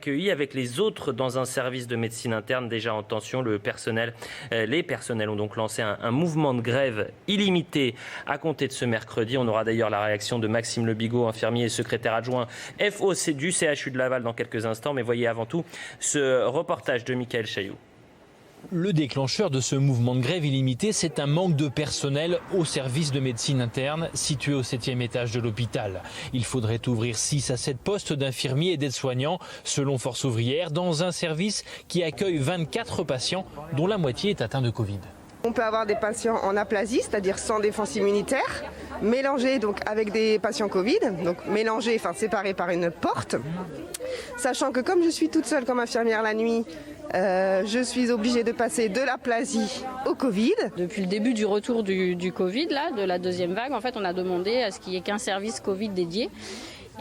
accueillis avec les autres dans un service de médecine interne déjà en tension. Les personnels ont donc lancé un mouvement de grève illimité à compter de ce mercredi. On aura d'ailleurs la réaction de Maxime Lebigot, infirmier et secrétaire adjoint FOC du CHU de Laval dans quelques instants. Mais voyez avant tout ce reportage de Michael Chailloux. Le déclencheur de ce mouvement de grève illimité, c'est un manque de personnel au service de médecine interne situé au 7e étage de l'hôpital. Il faudrait ouvrir 6 à 7 postes d'infirmiers et d'aides-soignants, selon Force ouvrière, dans un service qui accueille 24 patients, dont la moitié est atteint de Covid. On peut avoir des patients en aplasie, c'est-à-dire sans défense immunitaire, mélangés donc avec des patients Covid, donc mélangés, séparés par une porte. Sachant que comme je suis toute seule comme infirmière la nuit, je suis obligée de passer de l'aplasie au Covid. Depuis le début du retour du Covid, de la deuxième vague, en fait, on a demandé à ce qu'il n'y ait qu'un service Covid dédié,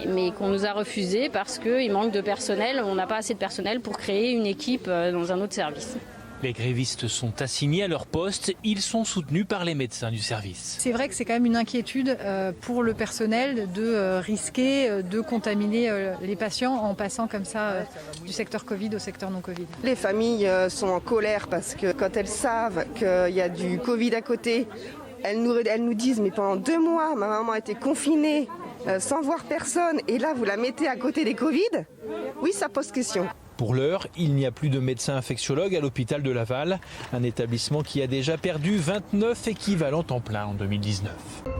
mais qu'on nous a refusé parce qu'il manque de personnel. On n'a pas assez de personnel pour créer une équipe dans un autre service. Les grévistes sont assignés à leur poste, ils sont soutenus par les médecins du service. C'est vrai que c'est quand même une inquiétude pour le personnel de risquer de contaminer les patients en passant comme ça du secteur Covid au secteur non Covid. Les familles sont en colère parce que quand elles savent qu'il y a du Covid à côté, elles nous disent mais pendant 2 mois ma maman a été confinée sans voir personne et là vous la mettez à côté des Covid. Oui, ça pose question. Pour l'heure, il n'y a plus de médecin infectiologue à l'hôpital de Laval, un établissement qui a déjà perdu 29 équivalents temps plein en 2019.